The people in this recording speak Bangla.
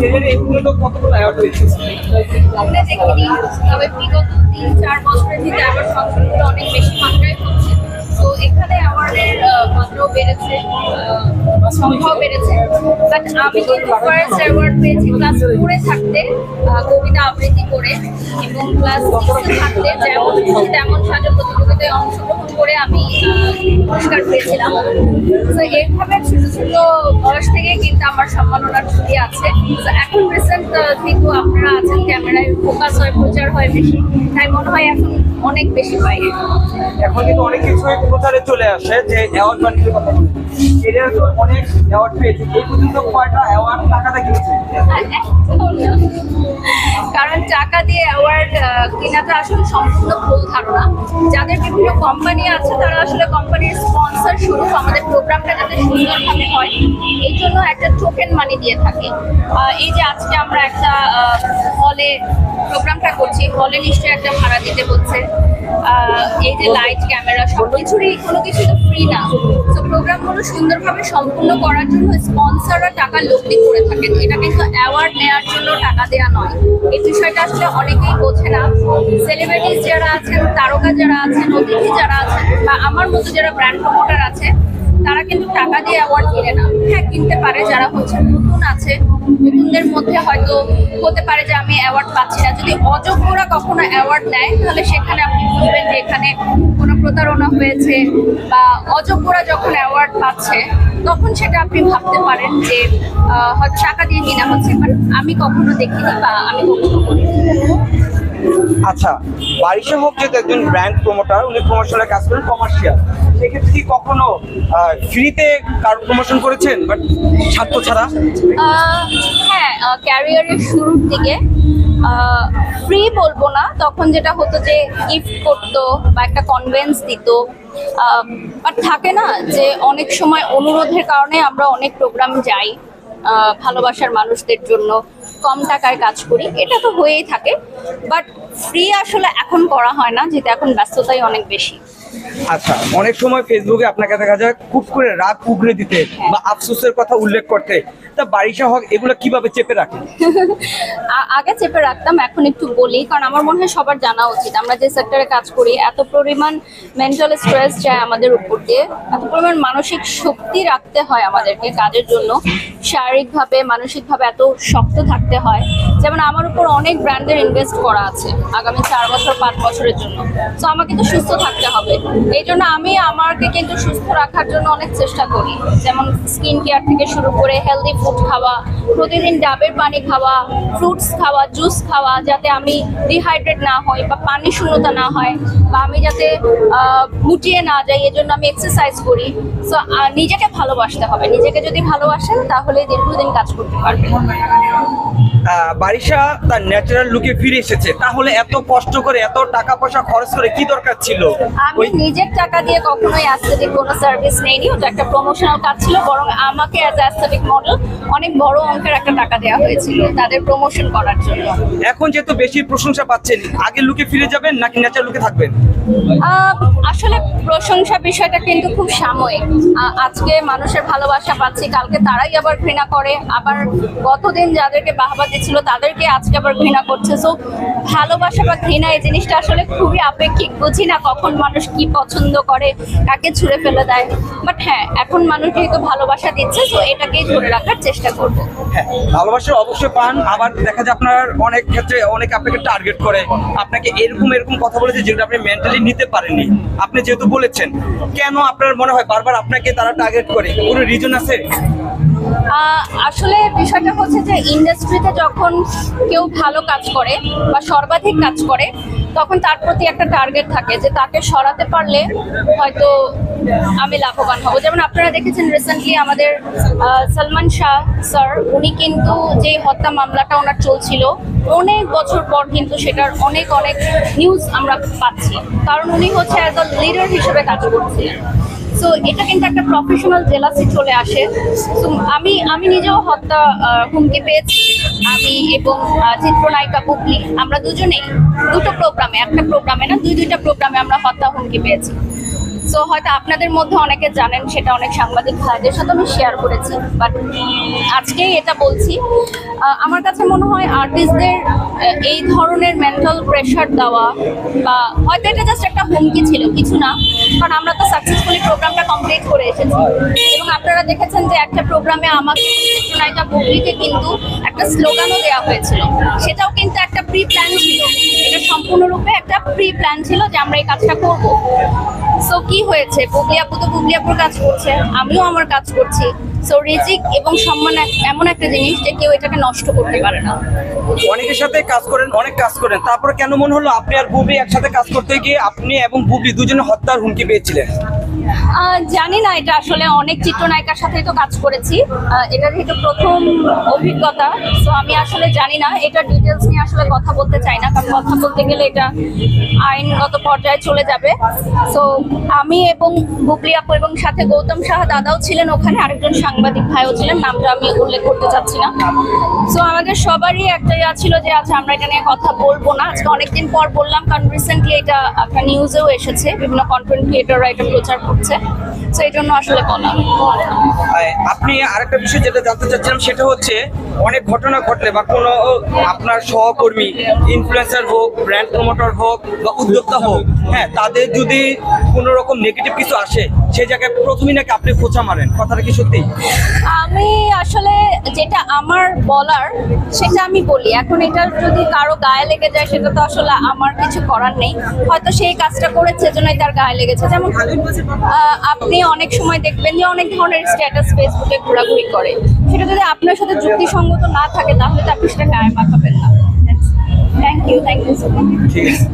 ক্যারিয়ারে এই পর্যন্ত কতগুলো অ্যাওয়ার্ড পেয়েছেন? আমরা দেখিনি, তবে বিগত 3-4 বছরের ভিতরে অ্যাওয়ার্ড ফাংশনগুলো অনেক বেশি মাত্রায় হচ্ছে। তো এখানে অ্যাওয়ার্ডের মাত্রাও বেড়েছে, সংখ্যাও বেড়েছে। বাট আমি কিন্তু ফার্স্ট অ্যাওয়ার্ড পেয়েছি ক্লাস 4-এ থাকতে, কবিতা আবৃত্তি করে, এবং ক্লাস 6-এ থাকতে যেমন খুশি তেমন সাজো প্রতিযোগিতায় অংশগ্রহণ করে আমি পুরস্কার পেয়েছিলাম। তো এইভাবে ছোট ছোট বয়স থেকে কিন্তু আমার সম্মাননার ছবি আছে। তো এখন রিসেন্ট যেহেতু আপনারা আছেন, ক্যামেরায় ফোকাস হয়, প্রচার হয় বেশি, তাই মনে হয় এখন অনেক বেশি পাই। এখন কিন্তু অনেক কিছুই প্রচারে চলে আসে যে অ্যাওয়ার্ড বাণিজ্যের কথা বলে। ক্যারিয়ারে তো অনেক অ্যাওয়ার্ড পেয়েছে, এই পর্যন্ত কয়টা অ্যাওয়ার্ড টাকাটা কিনেছে? কারণ টাকা দিয়ে অ্যাওয়ার্ড কেনাটা আসলে সম্পূর্ণ ভুল ধারণা। যাদের বিভিন্ন কোম্পানি আছে তারা আসলে কোম্পানির স্পন্সর স্বরূপ আমাদের প্রোগ্রামটা যাতে সুন্দরভাবে হয় এই জন্য একটা টোকেন মানি দিয়ে থাকে। এই যে আজকে আমরা একটা হলে প্রোগ্রামটা করছি, হলে নিশ্চয়ই একটা ভাড়া দিতে হচ্ছে। এই যে লাইট, ক্যামেরা, সবকিছুরই কোনো কিছু তো ফ্রি না। তো প্রোগ্রামগুলো সুন্দরভাবে সম্পূর্ণ করার জন্য স্পন্সররা টাকা লগ্নি করে থাকেন। এটা কিন্তু অ্যাওয়ার্ড নেওয়ার জন্য টাকা দেওয়া নয়। এই বিষয়টা আসলে অনেকেই বোঝে না। সেলিব্রিটিস যারা আছেন, তারকা যারা আছেন, অতিথি যারা আছেন, বা আমার মতো যারা ব্র্যান্ড প্রমোটার আছে, তারা কিন্তু টাকা দিয়ে অ্যাওয়ার্ড কিনে না। হ্যাঁ, কিনতে পারে যারা হচ্ছে নতুন আছে, নতুনদের মধ্যে হয়তো হতে পারে যে আমি অ্যাওয়ার্ড পাচ্ছি না। যদি অযোগ্যরা কখনো অ্যাওয়ার্ড নেয় তাহলে সেখানে আপনি বুঝবেন যে এখানে কোনো প্রতারণা হয়েছে, বা অযোগ্যরা যখন অ্যাওয়ার্ড পাচ্ছে তখন সেটা আপনি ভাবতে পারেন যে হয়তো টাকা দিয়ে কিনা হচ্ছে। বাট আমি কখনো দেখিনি বা আমি কখনো করিনি। আচ্ছা, বারিশা হক যেহেতু একজন ব্র্যান্ড প্রমোটার, উনি প্রমোশনের কাজ করেন কমার্শিয়াল, সেক্ষেত্রে কি কখনো ফ্রিতে কার প্রমোশন করেছেন বাট স্বার্থ ছাড়া? হ্যাঁ, ক্যারিয়ারের শুরুর দিকে ফ্রি বলবো না, তখন যেটা হতো যে গিফট করতো বা একটা কনভেন্স দিত। বাট থাকে না যে অনেক সময় অনুরোধের কারণে আমরা অনেক প্রোগ্রাম যাই, ভালোবাসার মানুষদের জন্য কম টাকায় কাজ করি, এটা তো হয়েই থাকে। বাট ফ্রি আসলে এখন করা হয় না, যেহেতু এখন ব্যস্ততাই অনেক বেশি। আচ্ছা, অনেক সময় ফেসবুকে আপনাকে দেখা যায় খুব করে রাগ উগরে দিতে বা আফসোসের কথা উল্লেখ করতে, তা বারিশা হক এগুলো কিভাবে চেপে রাখে? আগে চেপে রাখতাম, এখন একটু বলি, কারণ আমার মনে হয় সবার জানা উচিত। আমরা যে সেক্টরে কাজ করি, এত পরিমাণ মেন্টাল স্ট্রেস যায় আমাদের উপর দিয়ে, এত পরিমাণ মানসিক শক্তি রাখতে হয় আমাদেরকে কাজের জন্য, শারীরিকভাবে মানসিকভাবে এত শক্ত থাকতে হয়। যেমন আমার উপর অনেক ব্র্যান্ডের ইনভেস্ট করা আছে আগামী 4 বছর 5 বছরের জন্য। তো আমাকে তো সুস্থ থাকতে হবে, এই জন্য আমি আমাকে কিন্তু সুস্থ রাখার জন্য অনেক চেষ্টা করি। যেমন স্কিন কেয়ার থেকে শুরু করে হেলদি ফুড খাওয়া, প্রতিদিন ডাবের পানি খাওয়া, ফ্রুটস খাওয়া, জুস খাওয়া, যাতে আমি ডিহাইড্রেট না হই বা পানি শূন্যতা না হয়, বা আমি যাতে মুটিয়ে না যাই, এজন্য আমি এক্সারসাইজ করি। সো নিজেকে ভালোবাসতে হবে। নিজেকে যদি ভালোবাসেন তাহলে দীর্ঘদিন কাজ করতে পারবেন। বারিশা তার ন্যাচারাল লুকে ফিরে এসেছে, তাহলে এত কষ্ট করে এত টাকা পয়সা খরচ করে কি দরকার ছিল? আমি নিজের টাকা দিয়ে কখনোই অ্যাস্থেটিক কোনো সার্ভিস নেইনি, ওটা একটা প্রমোশনাল কাজ ছিল। বরং আমাকে অ্যাজ অ্যাস্থেটিক মডেল অনেক বড় অঙ্কের একটা টাকা দেওয়া হয়েছিল তাদের প্রমোশন করার জন্য। এখন যেহেতু বেশি প্রশংসা পাচ্ছেন, আগের লুকে ফিরে যাবেন নাকি ন্যাচারাল লুকে থাকবেন? আসলে প্রশংসা বিষয়টা কিন্তু খুব সাময়িক। আজকে মানুষের ভালোবাসা পাচ্ছি, কালকে তারাই আবার ঘৃণা করে, আবার গতদিন যাদেরকে বাহবা দিচ্ছিল তাদেরকে আজকে আবার ঘৃণা করছে। সো ভালোবাসা বা ঘৃণা এই জিনিসটা আসলে খুবই আপেক্ষিক, বুঝি না কখন মানুষ কি পছন্দ করে, কাকে ছুঁড়ে ফেলে দেয়। বাট হ্যাঁ, এখন মানুষ যেহেতু ভালোবাসা দিচ্ছে, তো এটাকেই ধরে রাখার চেষ্টা করবো। হ্যাঁ, ভালোবাসা অবশ্যই পান। আবার দেখা যায় আপনার অনেক ক্ষেত্রে অনেক আপনাকে টার্গেট করে, আপনাকে এরকম কথা বলেছে যেটা আপনি মেন্টালি নিতে পারেননি। আপনি যেহেতু বলেছেন, কেন আপনার মনে হয় বারবার আপনাকে তারা টার্গেট করে? কোনো রিজন আছে? আসলে বিষয়টা হচ্ছে যে ইন্ডাস্ট্রিতে যখন কেউ ভালো কাজ করে বা সর্বাধিক কাজ করে, তখন তার প্রতি একটা টার্গেট থাকে যে তাকে সরাতে পারলে হয়তো আমি লাভবান হব। যেমন আপনারা দেখেছেন রিসেন্টলি আমাদের সলমান শাহ স্যার, উনি কিন্তু যে হত্যা মামলাটা ওনার চলছিল, অনেক বছর পর কিন্তু সেটার অনেক নিউজ আমরা পাচ্ছি, কারণ উনি হচ্ছে অ্যাজ আ লিডার হিসেবে কাজ করছিলেন। সো এটা কিন্তু একটা প্রফেশনাল জেলাসি চলে আসে। সো আমি নিজেও হত্যা হুমকি পেয়েছি, আমি এবং চিত্রনায়িকা বুবলি, আমরা দুজনেই দুটো প্রোগ্রামে, একটা প্রোগ্রামে না, দুইটা প্রোগ্রামে আমরা হত্যা হুমকি পেয়েছি। সো হয়তো আপনাদের মধ্যে অনেকে জানেন, সেটা অনেক সাংবাদিক ভাইদের সাথে আমি শেয়ার করেছি, বাট আজকেই এটা বলছি। আমার কাছে মনে হয় আর্টিস্টদের এই ধরনের মেন্টাল প্রেশার দেওয়া, বা হয়তো এটা জাস্ট একটা হুমকি ছিল, কিছু না, কারণ আমরা তো সাকসেসফুলি প্রোগ্রামটা কমপ্লিট করে এসেছি। এবং আপনারা দেখেছেন যে একটা প্রোগ্রামে আমাকে চিত্রনায়িকা বুবলিকে কিন্তু একটা স্লোগানও দেওয়া হয়েছিল, সেটাও কিন্তু একটা প্রি প্ল্যান ছিল। এটা সম্পূর্ণরূপে একটা প্রি প্ল্যান ছিল যে আমরা এই কাজটা করব। সো কি হয়েছে, বুবলি আপু তো বুবলি আপুর কাজ করছে, আমিও আমার কাজ করছি। সো রিজিক এবং সম্মান এমন একটা জিনিস যে কেউ এটাকে নষ্ট করতে পারে না। অনেকের সাথে কাজ করেন, অনেক কাজ করেন, তারপরে কেন মনে হলো আপনি আর বুবলি একসাথে কাজ করতে গিয়ে আপনি এবং বুবলি দুজনে হত্যার হুমকি পেয়েছিলেন? জানি না, এটা আসলে অনেক চিত্রনায়িকার সাথেই তো কাজ করেছি, এটা যেহেতু প্রথম অভিজ্ঞতা, তো আমি আসলে জানি না, এটা ডিটেলস নিয়ে আসলে কথা বলতে চাই না, কারণ কথা বলতে গেলে এটা আইনগত পর্যায়ে চলে যাবে। সো আমি এবং বুবলি আপু এবং সাথে গৌতম সাহা দাদাও ছিলেন ওখানে, আরেকজন সাংবাদিক ভাইও ছিলেন, নামটা আমি উল্লেখ করতে চাচ্ছি না। সো আমাদের সবারই একটা ইয়া ছিল যে আচ্ছা আমরা এটা নিয়ে কথা বলবো না, আজকে অনেকদিন পর বললাম, কারণ রিসেন্টলি এটা একটা নিউজেও এসেছে, বিভিন্ন কন্টেন্ট ক্রিয়েটররা এটা প্রচার করছে, তো এই জন্য আসলে বলা। আপনি আরেকটা বিষয় যেটা জানতে চাচ্ছিলাম সেটা হচ্ছে, অনেক ঘটনা ঘটলে বা কোনো আপনার সহকর্মী ইনফ্লুয়েন্সার হোক, ব্র্যান্ড প্রমোটর হোক বা উদ্যোক্তা হোক, হ্যাঁ, তাদের যদি কোনো রকম নেগেটিভ কিছু আসে সেই জায়গায় প্রথমেই নাকি আপনি খোঁচা মারেন, কথাটা কি সত্যি? আমি আসলে যেটা আমার বলার সেটা আমি বলি, এখন এটা যদি কারো গায়ে লেগে যায় সেটা তো আসলে আমার কিছু করার নেই, হয়তো সেই কাজটা করেছে জন্যই তার গায়ে লেগেছে। যেমন আপনি অনেক সময় দেখবেন যে অনেক ধরনের স্ট্যাটাস ফেসবুকে ঘোরাঘুরি করে, সেটা যদি আপনার সাথে যুক্তিসঙ্গত না থাকে তাহলে তো আপনি সেটা গায়ে মাখাবেন না। Thank you so much. ঠিক আছে।